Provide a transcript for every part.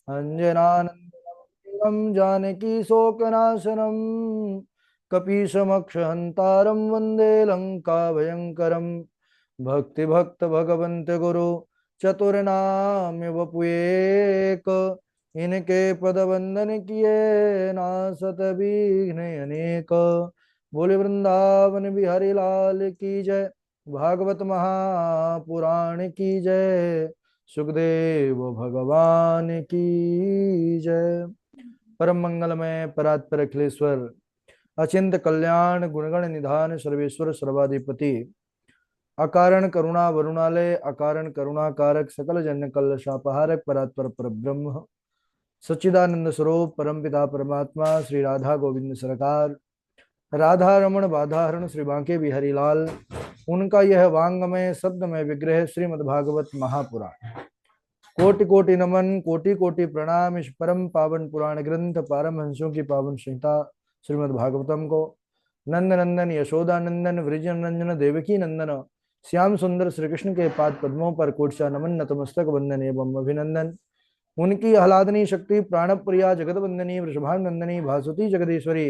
अंजनानन्दनं जानकी शोकनाशनं कपीशमक्षहन्तारं वन्दे लङ्काभयङ्करं भक्तिभक्त भगवन्त गुरु चतुर्नाम वपुएक इनके पद वंदन किए नासत विघ्न अनेक। बोले वृंदावन बिहारी लाल की जय। भागवत महापुराण की जय। सुखदेव भगवान की जय। परम मंगलमय परात्पर अखिलेश्वर अचिंत कल्याण गुणगण निधान सर्वेश्वर सर्वाधिपति अकारण करुणा वरुणालय अकारण करुणा कारक सकल जन कल शापहारक परात्पर पर ब्रह्म सच्चिदानंद स्वरूप परमपिता परमात्मा श्री राधा गोविंद सरकार राधा रमण बाधाहरण श्री बांके बिहारी लाल उनका यह वांगमय शब्दमय विग्रह श्रीमद् भागवत महापुराण कोटि कोटि नमन कोटि कोटि प्रणाम। इस परम पावन पुराण ग्रंथ पारमहंसों की पावन संहिता श्रीमद् भागवतम को नंद नंदन यशोदा नंदन वृज नंदन देवकी नंदन श्याम सुंदर श्री कृष्ण के पाद पद्मों पर कोटसा नमन नतमस्तक वंदन एवं अभिनंदन। उनकी आह्लादनी शक्ति प्राण प्रिया जगत वंदनी वृषभानंदनी भासुती जगदीश्वरी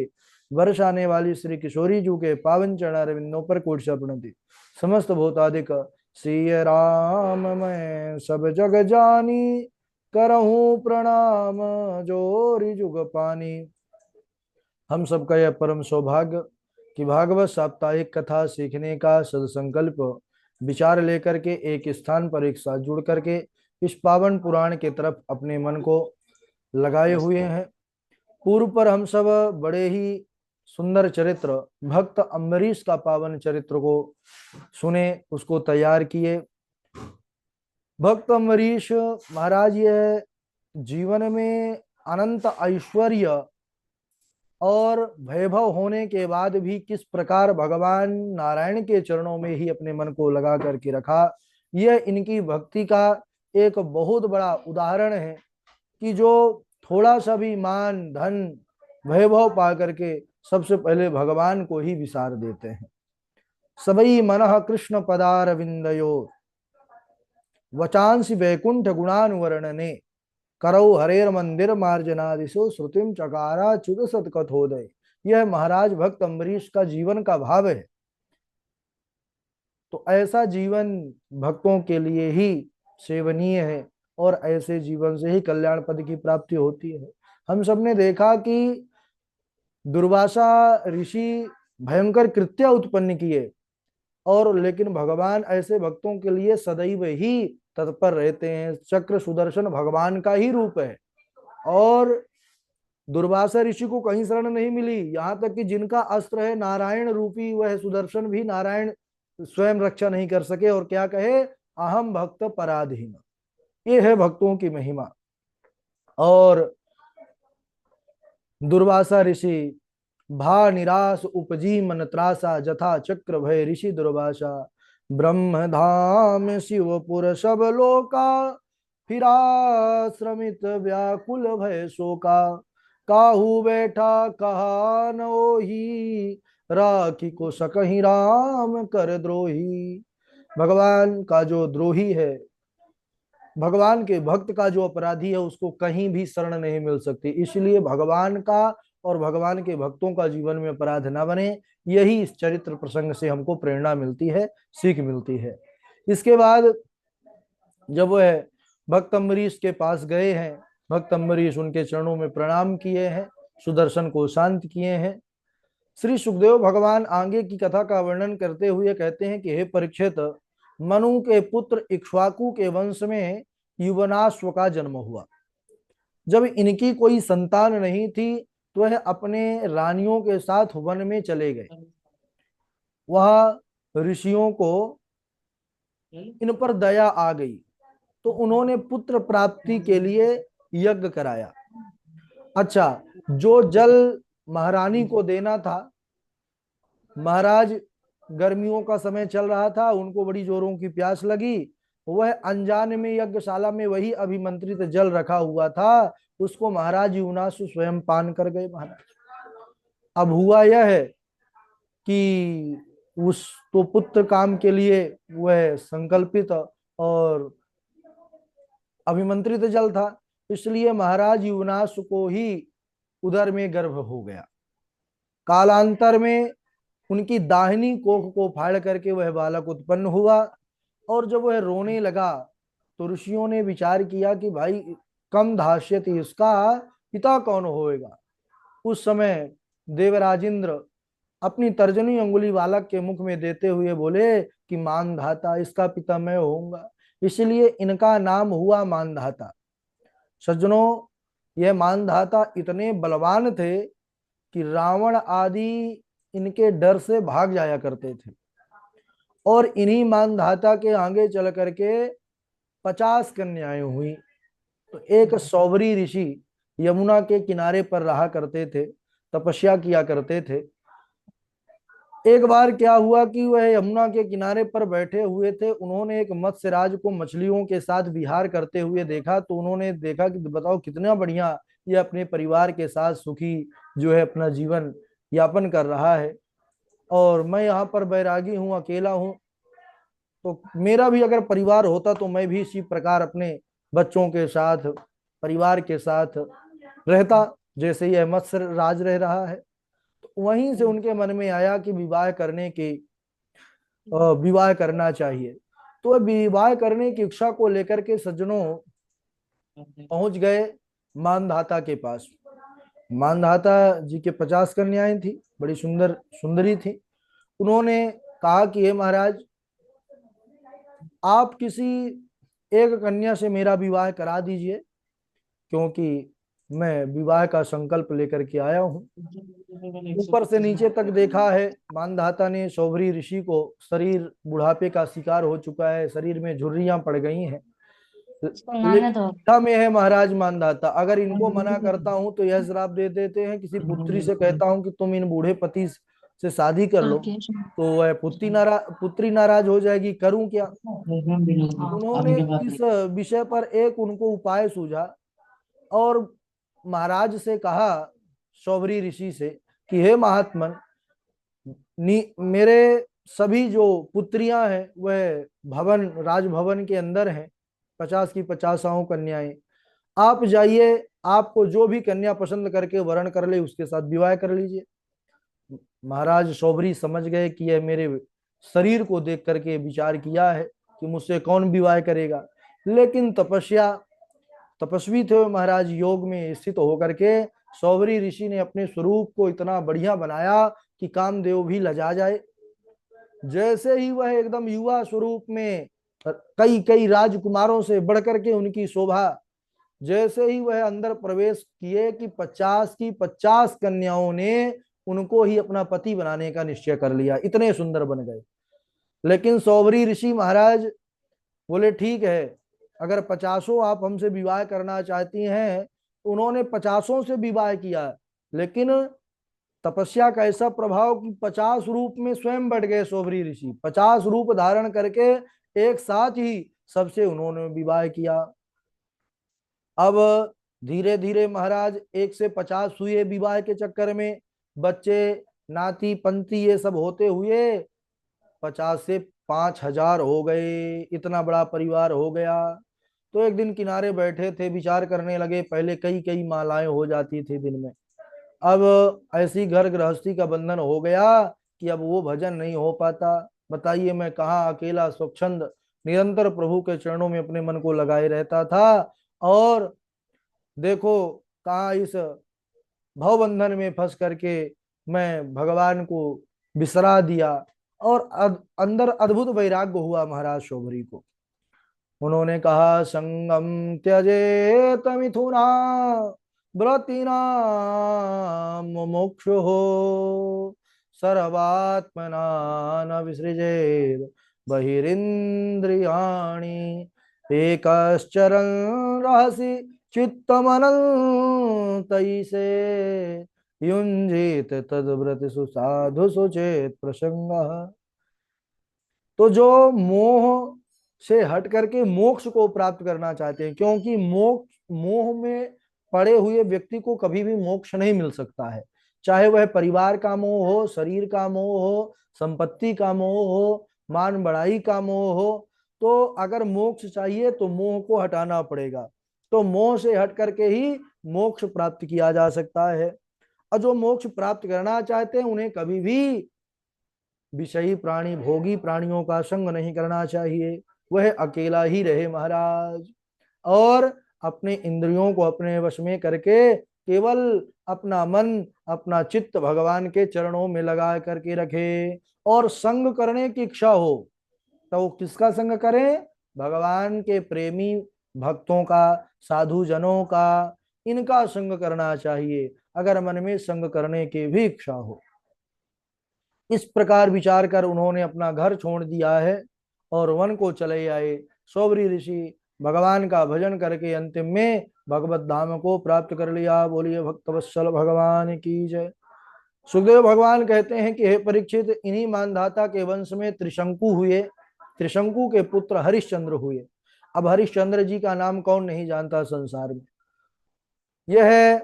वर्ष आने वाली श्री किशोरी जू के पावन चरणारविंदों पर कोटसा प्रणति। समस्त भूतादिक श्री राम मैं सब जग जानी करहूं प्रणाम जोरी जुग पानी। हम सबका यह परम सौभाग्य कि भागवत साप्ताहिक कथा सीखने का सदसंकल्प विचार लेकर के एक स्थान पर एक साथ जुड़ करके इस पावन पुराण के तरफ अपने मन को लगाए हुए हैं। पूर्व पर हम सब बड़े ही सुंदर चरित्र भक्त अम्बरीश का पावन चरित्र को सुने, उसको तैयार किए। भक्त अम्बरीश महाराज यह जीवन में अनंत ऐश्वर्य और वैभव होने के बाद भी किस प्रकार भगवान नारायण के चरणों में ही अपने मन को लगा करके रखा, यह इनकी भक्ति का एक बहुत बड़ा उदाहरण है कि जो थोड़ा सा भी मान धन वैभव पा करके सबसे पहले भगवान को ही विसार देते हैं। सबई मनः कृष्ण पदार विंदयो वचांसी वैकुंठ गुणानुवर्णने करौ हरेर मंदिर मार्जनादिशो श्रुतिम चकारा च्युत सतकथोदय। यह महाराज भक्त अम्बरीश का जीवन का भाव है। तो ऐसा जीवन भक्तों के लिए ही सेवनीय है और ऐसे जीवन से ही कल्याण पद की प्राप्ति होती है। हम सबने देखा कि दुर्वासा ऋषि भयंकर कृत्य उत्पन्न किए और लेकिन भगवान ऐसे भक्तों के लिए सदैव ही तत्पर रहते हैं। चक्र सुदर्शन भगवान का ही रूप है और दुर्वासा ऋषि को कहीं शरण नहीं मिली, यहाँ तक कि जिनका अस्त्र है नारायण रूपी वह सुदर्शन भी नारायण स्वयं रक्षा नहीं कर सके और क्या कहे, अहम भक्त पराधीन। ये है भक्तों की महिमा। और दुर्वासा ऋषि भा निराश उपजी मन त्रासा जथा चक्र भय ऋषि दुर्वासा ब्रह्म धाम शिवपुर सब लोका फिरा श्रमित व्याकुल भय शोका काहू बैठा कहा नोही राखी को सकही राम कर द्रोही। भगवान का जो द्रोही है, भगवान के भक्त का जो अपराधी है, उसको कहीं भी शरण नहीं मिल सकती। इसलिए भगवान का और भगवान के भक्तों का जीवन में अपराध न बने, यही इस चरित्र प्रसंग से हमको प्रेरणा मिलती है, सीख मिलती है। इसके बाद जब वह भक्त अम्बरीश के पास गए हैं, भक्त अम्बरीश उनके चरणों में प्रणाम किए हैं, सुदर्शन को शांत किए हैं। श्री सुखदेव भगवान आगे की कथा का वर्णन करते हुए कहते हैं कि हे परीक्षित, मनु के पुत्र इक्ष्वाकु के वंश में युवनाश्व का जन्म हुआ। जब इनकी कोई संतान नहीं थी तो वह अपने रानियों के साथ वन में चले गए। वहां ऋषियों को इन पर दया आ गई तो उन्होंने पुत्र प्राप्ति के लिए यज्ञ कराया। अच्छा, जो जल महारानी को देना था, महाराज गर्मियों का समय चल रहा था, उनको बड़ी जोरों की प्यास लगी, वह अनजान में यज्ञशाला में वही अभिमंत्रित जल रखा हुआ था, उसको महाराज युवनासु स्वयं पान कर गए। महाराज अब हुआ यह है कि उस तो पुत्र काम के लिए वह संकल्पित और अभिमंत्रित जल था, इसलिए महाराज युवनाश को ही उदर में गर्भ हो गया। कालांतर में उनकी दाहिनी कोख को फाड़ करके वह बालक उत्पन्न हुआ। और जब वह रोने लगा तो ऋषियों ने विचार किया कि भाई कम धास्यति, इसका पिता कौन होएगा। उस समय देवराजेंद्र अपनी तर्जनी अंगुली बालक के मुख में देते हुए बोले कि मानधाता, इसका पिता मैं होऊंगा। इसलिए इनका नाम हुआ मानधाता। सज्जनों, यह मानधाता इतने बलवान थे कि रावण आदि इनके डर से भाग जाया करते थे। और इन्हीं मानधाता के आगे चल करके 50 कन्याएं हुई। तो एक सौवरी ऋषि यमुना के किनारे पर रहा करते थे, तपस्या किया करते थे। एक बार क्या हुआ कि वह यमुना के किनारे पर बैठे हुए थे। उन्होंने एक मत्स्यराज को मछलियों के साथ विहार करते हुए देखा। तो उन्होंने देखा कि बताओ कितना बढ़िया ये अपने परिवार के साथ सुखी जो है अपना जीवन यापन कर रहा है, और मैं यहाँ पर बैरागी हूँ, अकेला हूँ। तो मेरा भी अगर परिवार होता तो मैं भी इसी प्रकार अपने बच्चों के साथ, परिवार के साथ रहता जैसे यह मत्स्य राज रह रहा है। तो वहीं से उनके मन में आया कि विवाह करना चाहिए। तो विवाह करने की इच्छा को लेकर के सज्जनों पहुंच गए मानधाता के पास। मानधाता जी के 50 कन्याएं थी, बड़ी सुंदर सुंदरी थी। उन्होंने कहा कि हे महाराज, आप किसी एक कन्या से मेरा विवाह करा दीजिए, क्योंकि मैं विवाह का संकल्प लेकर के आया हूँ। ऊपर से नीचे तक देखा है मानधाता ने सौभरी ऋषि को। शरीर बुढ़ापे का शिकार हो चुका है, शरीर में झुर्रियां पड़ गई हैं, लेकिन में है महाराज मानधाता। अगर इनको मना करता हूं तो यह श्राप दे देते हैं, किसी पुत्री से कहता हूं कि तुम इन बूढ़े पति से शादी कर लो तो वह पुत्री नाराज हो जाएगी, करूं क्या। उन्होंने इस विषय पर एक उनको उपाय सूझा और महाराज से कहा, सौभरी ऋषि से, कि हे महात्मन, मेरे सभी जो पुत्रियां हैं वह राजभवन के अंदर हैं, 50 की 50 कन्याएं। आप जाइए, आपको जो भी कन्या पसंद करके वरण कर ले उसके साथ विवाह कर लीजिए। महाराज सौभरी समझ गए कि यह मेरे शरीर को देख करके विचार किया है कि मुझसे कौन विवाह करेगा। लेकिन तपस्वी थे महाराज, योग में स्थित होकर के सौभरी ऋषि ने अपने स्वरूप को इतना बढ़िया बनाया कि कामदेव भी लजा जाए। जैसे ही वह एकदम युवा स्वरूप में कई कई राजकुमारों से बढ़कर के उनकी शोभा, जैसे ही वह अंदर प्रवेश किए कि 50 की 50 कन्याओं ने उनको ही अपना पति बनाने का निश्चय कर लिया, इतने सुंदर बन गए। लेकिन सौभरी ऋषि महाराज बोले ठीक है, अगर 50 आप हमसे विवाह करना चाहती हैं। तो उन्होंने 50 से विवाह किया, लेकिन तपस्या का ऐसा प्रभाव कि 50 रूप में स्वयं बढ़ गए सौभरी ऋषि। 50 रूप धारण करके एक साथ ही सबसे उन्होंने विवाह किया। अब धीरे धीरे महाराज 1 से 50 हुए विवाह के चक्कर में, बच्चे नाती पंती ये सब होते हुए 50 से 5,000 हो गए, इतना बड़ा परिवार हो गया। तो एक दिन किनारे बैठे थे, विचार करने लगे। पहले कई कई मालाएं हो जाती थी दिन में, अब ऐसी घर गृहस्थी का बंधन हो गया कि अब वो भजन नहीं हो पाता। बताइए मैं कहाँ अकेला स्वच्छंद निरंतर प्रभु के चरणों में अपने मन को लगाए रहता था, और देखो कहाँ इस भवबंधन में फंस करके मैं भगवान को बिसरा दिया। और अंदर अद्भुत वैराग्य हुआ महाराज शोभरी को। उन्होंने कहा, संगम त्यजेत मिथुना व्रतिना मुमुक्षु हो, सर्वात्मना न विसृजेत बहिरिंद्रियाणि, एकश्चरन् रहसि चित्तमनन्तैसे, युञ्जीत तद्व्रतिषु साधु सुचेत प्रसंगः। तो जो मोह से हट करके मोक्ष को प्राप्त करना चाहते हैं, क्योंकि मोह में पड़े हुए व्यक्ति को कभी भी मोक्ष नहीं मिल सकता है। चाहे वह परिवार का मोह हो, शरीर का मोह हो, संपत्ति का मोह हो, मान बढ़ाई का मोह हो, तो अगर मोक्ष चाहिए तो मोह को हटाना पड़ेगा। तो मोह से हट करके ही मोक्ष प्राप्त किया जा सकता है। और जो मोक्ष प्राप्त करना चाहते हैं उन्हें कभी भी विषयी प्राणी भोगी प्राणियों का संग नहीं करना चाहिए, वह अकेला ही रहे महाराज। और अपने इंद्रियों को अपने वश में करके केवल अपना मन अपना चित्त भगवान के चरणों में लगा करके रखे। और संग करने की इच्छा हो तो किसका संग करें? भगवान के प्रेमी भक्तों का, साधु जनों का, इनका संग करना चाहिए अगर मन में संग करने की भी इच्छा हो। इस प्रकार विचार कर उन्होंने अपना घर छोड़ दिया है और वन को चले आए। सौबरी ऋषि भगवान का भजन करके अंतिम में भगवत धाम को प्राप्त कर लिया। बोलिए भक्तवत्सल भगवान की जय। सुखदेव भगवान कहते हैं कि हे परीक्षित, इन्हीं मानधाता के वंश में त्रिशंकु हुए। त्रिशंकु के पुत्र हरिश्चंद्र हुए। अब हरिश्चंद्र जी का नाम कौन नहीं जानता संसार में। यह है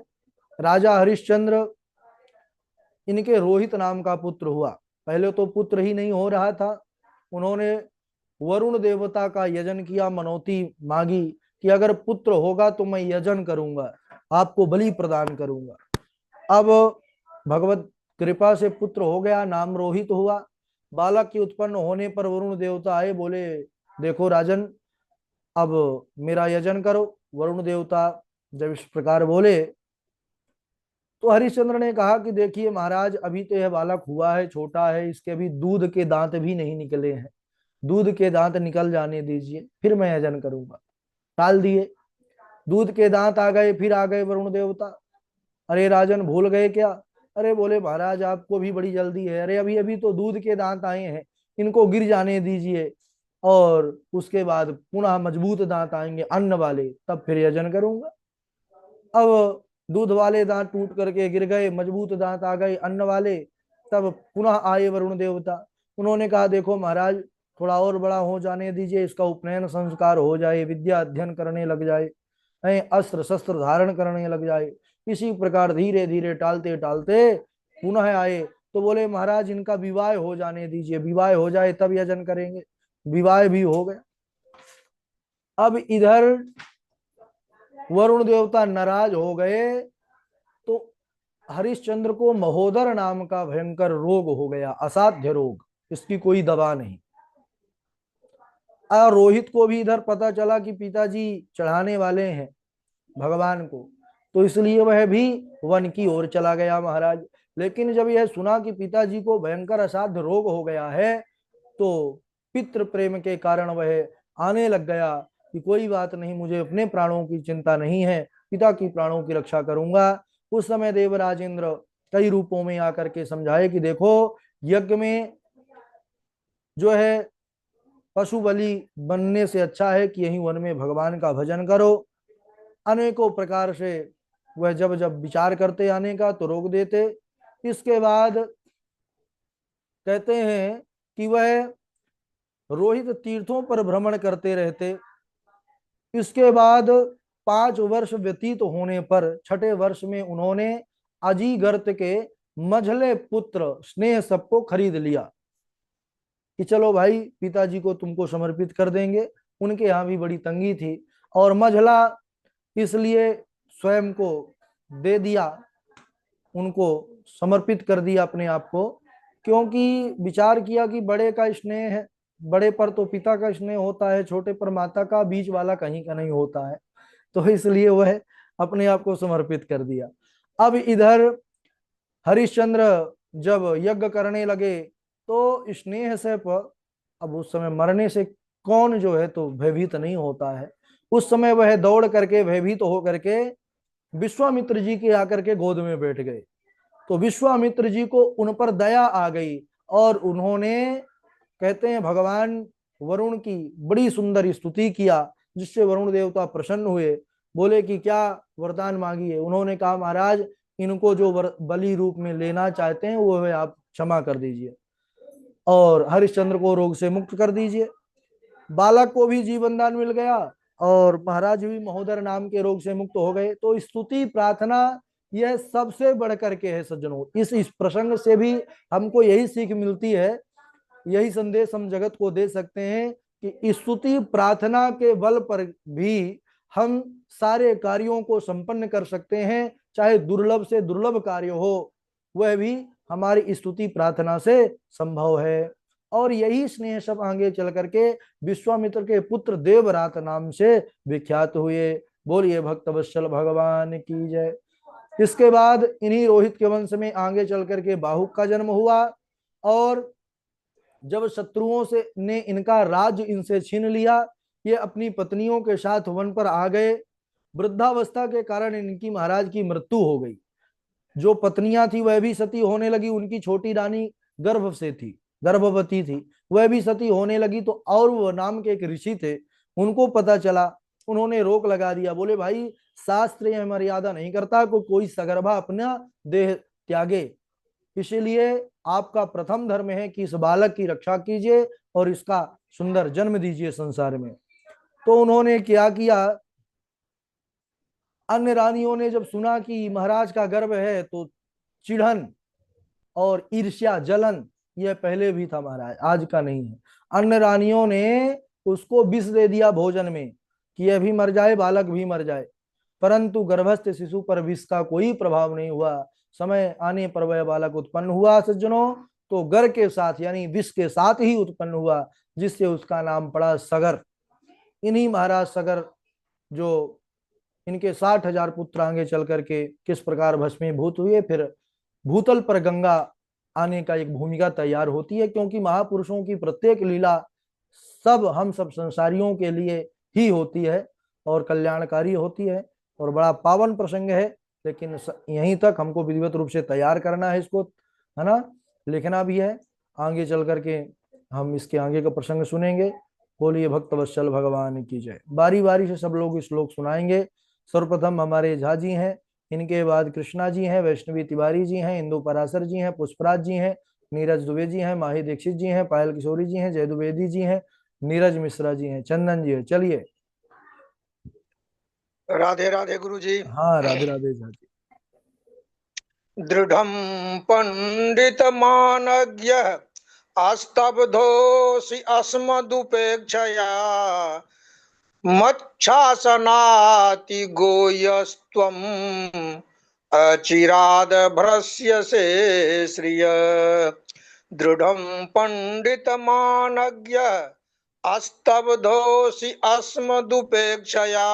राजा हरिश्चंद्र, इनके रोहित नाम का पुत्र हुआ। पहले तो पुत्र ही नहीं हो रहा था, उन्होंने वरुण देवता का यजन किया, मनौती मांगी कि अगर पुत्र होगा तो मैं यजन करूंगा, आपको बलि प्रदान करूंगा। अब भगवत कृपा से पुत्र हो गया, नाम रोहित हुआ। बालक के उत्पन्न होने पर वरुण देवता आए, बोले देखो राजन, अब मेरा यजन करो। वरुण देवता जब इस प्रकार बोले तो हरिश्चंद्र ने कहा कि देखिए महाराज, अभी तो यह बालक हुआ है, छोटा है, इसके अभी दूध के दांत भी नहीं निकले हैं, दूध के दांत निकल जाने दीजिए फिर मैं यजन करूंगा। टाल दिए। दूध के दांत आ गए, फिर आ गए वरुण देवता। अरे राजन भूल गए क्या? अरे बोले महाराज आपको भी बड़ी जल्दी है। अरे अभी अभी तो दूध के दांत आए हैं, इनको गिर जाने दीजिए और उसके बाद पुनः मजबूत दांत आएंगे अन्न वाले, तब फिर यजन करूंगा। अब दूध वाले दांत टूट करके गिर गए, मजबूत दांत आ गए अन्न वाले। तब पुनः आए वरुण देवता। उन्होंने कहा देखो महाराज, थोड़ा और बड़ा हो जाने दीजिए, इसका उपनयन संस्कार हो जाए, विद्या अध्ययन करने लग जाए, अस्त्र शस्त्र धारण करने लग जाए। इसी प्रकार धीरे धीरे टालते टालते पुनः आए तो बोले महाराज इनका विवाह हो जाने दीजिए, विवाह हो जाए तब यजन करेंगे। विवाह भी हो गया। अब इधर वरुण देवता नाराज हो गए तो हरिश्चंद्र को महोदर नाम का भयंकर रोग हो गया, असाध्य रोग, इसकी कोई दवा नहीं। और रोहित को भी इधर पता चला कि पिताजी चढ़ाने वाले हैं भगवान को, तो इसलिए वह भी वन की ओर चला गया महाराज। लेकिन जब यह सुना कि पिताजी को भयंकर असाध्य रोग हो गया है तो पितृ प्रेम के कारण वह आने लग गया कि कोई बात नहीं, मुझे अपने प्राणों की चिंता नहीं है, पिता की प्राणों की रक्षा करूंगा। उस समय देवराज इंद्र कई रूपों में आकर के समझाए कि देखो, यज्ञ में जो है पशु बलि बनने से अच्छा है कि यहीं वन में भगवान का भजन करो। अनेकों प्रकार से वह जब जब विचार करते आने का तो रोक देते। इसके बाद कहते हैं कि वह रोहित तीर्थों पर भ्रमण करते रहते। इसके बाद 5 वर्ष व्यतीत होने पर छठे वर्ष में उन्होंने अजीगर्त के मझले पुत्र स्नेह सबको खरीद लिया कि चलो भाई पिताजी को तुमको समर्पित कर देंगे। उनके यहाँ भी बड़ी तंगी थी और मझला इसलिए स्वयं को दे दिया, उनको समर्पित कर दिया अपने आप को, क्योंकि विचार किया कि बड़े का स्नेह है, बड़े पर तो पिता का स्नेह होता है, छोटे पर माता का, बीच वाला कहीं का नहीं होता है, तो इसलिए वह अपने आप को समर्पित कर दिया। अब इधर हरिश्चंद्र जब यज्ञ करने लगे तो स्नेह से अब उस समय मरने से कौन जो है तो भयभीत नहीं होता है। उस समय वह दौड़ करके भयभीत होकर के विश्वामित्र जी के आकर के गोद में बैठ गए। तो विश्वामित्र जी को उन पर दया आ गई और उन्होंने, कहते हैं, भगवान वरुण की बड़ी सुंदर स्तुति किया, जिससे वरुण देवता प्रसन्न हुए। बोले कि क्या वरदान मांगी है? उन्होंने कहा महाराज, इनको जो बलि रूप में लेना चाहते हैं वो आप क्षमा कर दीजिए और हरिश्चंद्र को रोग से मुक्त कर दीजिए। बालक को भी जीवन दान मिल गया और महाराज भी महोदर नाम के रोग से मुक्त हो गए। तो स्तुति प्रार्थना यह सबसे बढ़ करके है सज्जनों। इस प्रसंग से भी हमको यही सीख मिलती है, यही संदेश हम जगत को दे सकते हैं कि स्तुति प्रार्थना के बल पर भी हम सारे कार्यों को संपन्न कर सकते हैं, चाहे दुर्लभ से दुर्लभ कार्य हो वह भी हमारी स्तुति प्रार्थना से संभव है। और यही स्नेह सब आगे चल करके विश्वामित्र के पुत्र देवरात नाम से विख्यात हुए। बोलिए भक्त वत्सल भगवान की जय। इसके बाद इन्हीं रोहित के वंश में आगे चल करके बाहुक का जन्म हुआ। और जब शत्रुओं से ने इनका राज इनसे छीन लिया, ये अपनी पत्नियों के साथ वन पर आ गए। वृद्धावस्था के कारण इनकी महाराज की मृत्यु हो गई। जो पत्नियां थी वह भी सती होने लगी, उनकी छोटी रानी गर्भ से थी, गर्भवती थी, वह भी सती होने लगी। तो और वो नाम के एक ऋषि थे, उनको पता चला, उन्होंने रोक लगा दिया। बोले भाई शास्त्र यह मर्यादा नहीं करता को कोई सगर्भा अपना देह त्यागे, इसीलिए आपका प्रथम धर्म है कि इस बालक की रक्षा कीजिए और इसका सुंदर जन्म दीजिए संसार में। तो उन्होंने क्या किया, अन्य रानियों ने जब सुना कि महाराज का गर्भ है तो चिढ़न और ईर्ष्या जलन, यह पहले भी था महाराज, आज का नहीं है। अन्य रानियों ने उसको विष दे दिया भोजन में कि यह भी मर जाए, बालक भी मर जाए, परंतु गर्भस्थ शिशु पर विष का कोई प्रभाव नहीं हुआ। समय आने पर वह बालक उत्पन्न हुआ सज्जनों, तो गर के साथ यानी विष के साथ ही उत्पन्न हुआ, जिससे उसका नाम पड़ा सगर। इन्हीं महाराज सगर जो इनके 60,000 पुत्र आगे चल करके किस प्रकार भस्मीभूत हुए, फिर भूतल पर गंगा आने का एक भूमिका तैयार होती है, क्योंकि महापुरुषों की प्रत्येक लीला सब हम सब संसारियों के लिए ही होती है और कल्याणकारी होती है और बड़ा पावन प्रसंग है। लेकिन यहीं तक हमको विधिवत रूप से तैयार करना है इसको, है ना, लिखना भी है। आगे चल करके हम इसके आगे का प्रसंग सुनेंगे। बोलिए भक्त वत्सल भगवान की जय। बारी बारी से सब लोग श्लोक सुनाएंगे। सर्वप्रथम हमारे झा जी हैं, इनके बाद कृष्णा जी हैं, वैष्णवी तिवारी जी हैं, इंदु पराशर जी हैं, पुष्पराज जी हैं, नीरज दुबे जी हैं, माही दीक्षित जी हैं, पायल किशोरी जी हैं, जय द्विवेदी जी हैं, नीरज मिश्रा जी हैं, चंदन जी है। चलिए। राधे राधे गुरु जी। हाँ राधे राधे झा जी। दृढ़ं पंडित मानज्ञ अस्तब्धोऽसि अस्मदुपेक्षया मच्छासनाति गोयस्त्वम् अचिराद भ्रस्यसे श्रिय। दृढ़ं पंडित मानज्ञ अस्तब्धोऽसि अस्मदुपेक्षया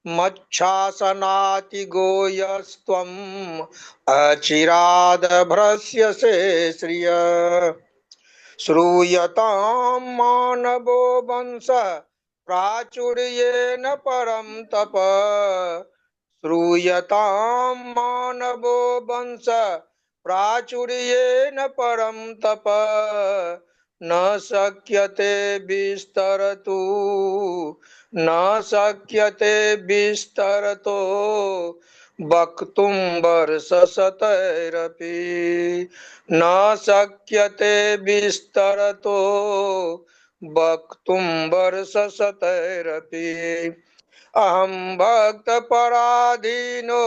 मच्छासनाति गोयस्त्वम् अचिराद भ्रस्यसे श्रिय। श्रूयतां मानवो वंश प्राचुर्येण परं तप। श्रूयतां मानवो वंश प्राचुर्येण परं तप। न शक्यते विस्तरतु न शक्यते विस्तरतो वक्तुं वर्षशतैरपि। न शक्यते विस्तरतो वक्तुं वर्षशतैरपि। अहं भक्तपराधीनो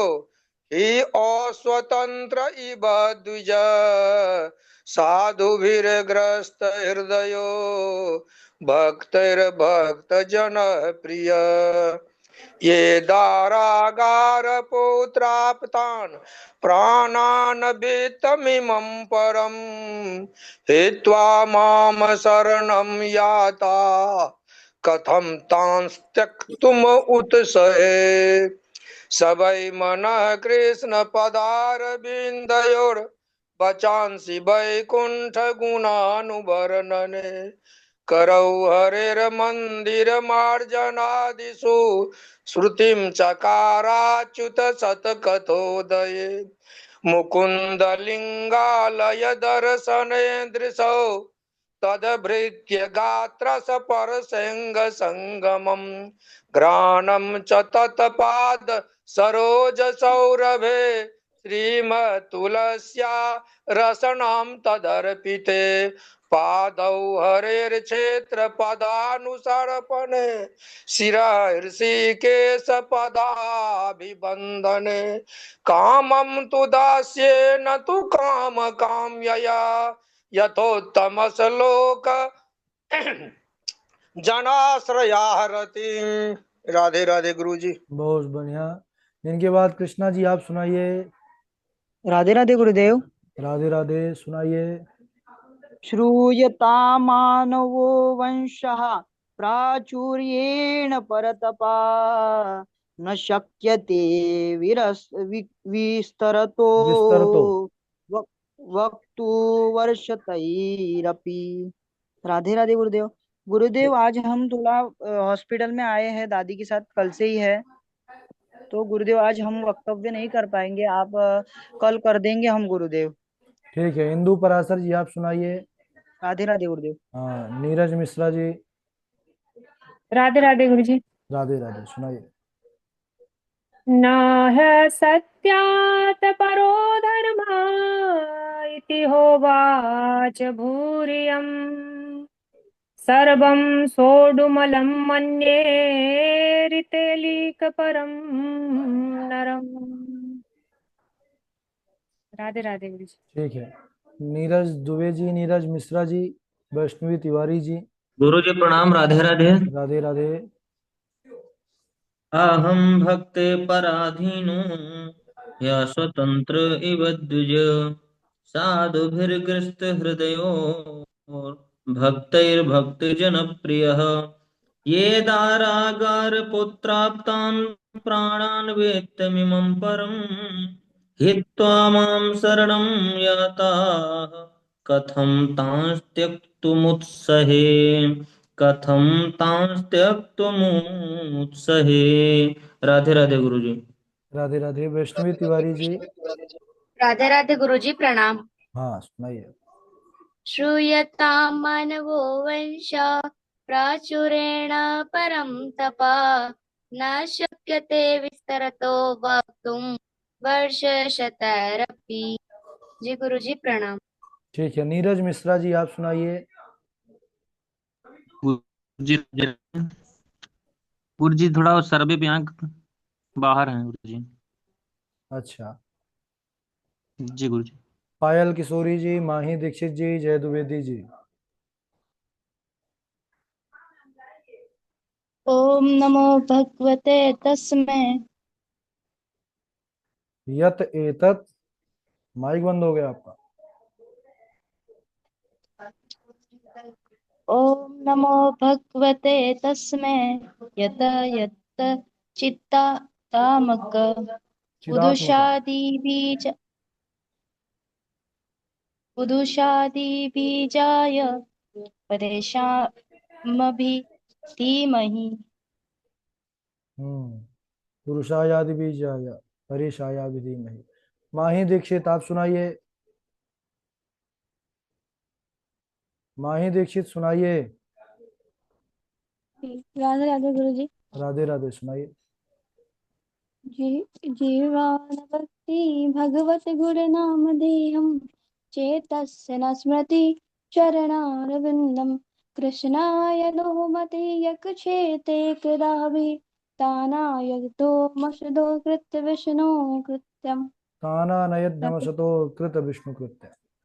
हि अस्वतन्त्र इव द्विज। साधुभिर्ग्रस्त हृदयो भक्तैर्भक्तजनप्रिय। ये दारागारपुत्राप्तान् प्राणान् वित्तमिमं परं हित्वा मां शरणं याता कथं तान् त्यक्तुम् उत्सहे। सवै मनः कृष्ण पदारविन्दयोर् वचांसि वैकुंठ गुणानुवर्णने। करौ हरेर्मन्दिरमार्जनादिषु श्रुतिं चकाराच्युत शतकथोदये। मुकुन्दलिङ्गालय दर्शने दृशौ तदभृत्य गात्रसपरसेङ्गसङ्गमम् घ्राणं च तत्पाद सरोजसौरभे श्रीमत्तुलस्या रसनां तदर्पिते। पादौ हरेर्क्षेत्र पदानुसर्पणे शिरहृषिकेश पदाभिवन्दने। कामं तु दास्येन तु काम काम्यया यथोत्तमश्लोक जनाश्रयारति। राधे राधे गुरु जी। बहुत बढ़िया। इनके बाद कृष्णा जी आप सुनाइए। राधे राधे गुरुदेव। राधे राधे सुनाइए। श्रूयतामानवो वंशः प्राचुर्येण परतपा न शक्यते विस्तरतो विस्तर तो। वक- वक्तु वर्षतैरपि। राधे राधे गुरुदेव। गुरुदेव आज हम थोड़ा हॉस्पिटल में आए हैं, दादी के साथ कल से ही है, तो गुरुदेव आज हम वक्तव्य नहीं कर पाएंगे, आप कल कर देंगे हम गुरुदेव। ठीक है, इंदु पराशर जी आप सुनाइए। राधे राधे गुरुदेव। हाँ, नीरज मिश्रा जी। राधे राधे गुरु जी। राधे राधे सुनाइए। न सत्यात् परो धर्मा इति होवाच भूरियम् सर्वं सोढुमलं मन्ये ऋतेलीकपरं नरम्। राधे राधे गुरु जी। ठीक है, नीरज दुबे जी, नीरज मिश्रा जी, वैष्णवी तिवारी जी। गुरु जी प्रणाम। राधे राधे। राधे राधे। अहं भक्ते पराधीनो या स्वतंत्र इव द्विज साधुभिर्ग्रस्त हृदयो भक्तैर्भक्ति जनप्रियः ये दारागार पुत्राप्तान् प्राणान् वेत्तमिमं परम् हित्वा मां शरणं याताः कथं तांस्त्यक्तुमुत्सहे कथं तांस्त्यक्तुमुत्सहे। राधे राधे गुरु जी। राधे राधे वैष्णवी तिवारी जी। राधे राधे गुरुजी प्रणाम। हाँ सुनाइए। श्रूयतां मानवो वंश प्राचुरेण परं तपा न शक्यते विस्तरतो वक्तुं वर्षशतैरपि। जी गुरुजी प्रणाम। ठीक है, नीरज मिश्रा जी आप सुनाइए। गुरु जी गुरु जी थोड़ा सर्वे पे यहाँ बाहर हैं गुरु जी। अच्छा। जी गुरु जी। पायल किशोरी जी, माही दीक्षित जी, जय द्विवेदी जी। ओम नमो भगवते तस्मै। यत एतत्। माइक बंद हो गया आपका। ओम नमो भगवते तस्मै यत यत चित्ता तामक चिदात्मका। पुरुषादिबीजाय परेशामभि धीमहि। पुरुषायादि बीजाय परेशाया विधि नहीं। माही दीक्षित आप सुनाइए। माही दीक्षित सुनाइए। राधे राधे गुरु जी। राधे राधे सुनाइए। जीवान भक्ति भगवत गुरु नाम देहम चेतस्य न स्मृति चरणारविंदम कृष्णाय नो मति यक्षेते कदापि तानाय तो मशदो कृत्य विष्णु कृत्यम। ताना नयत नमसतो कृत विष्णु कृत्य।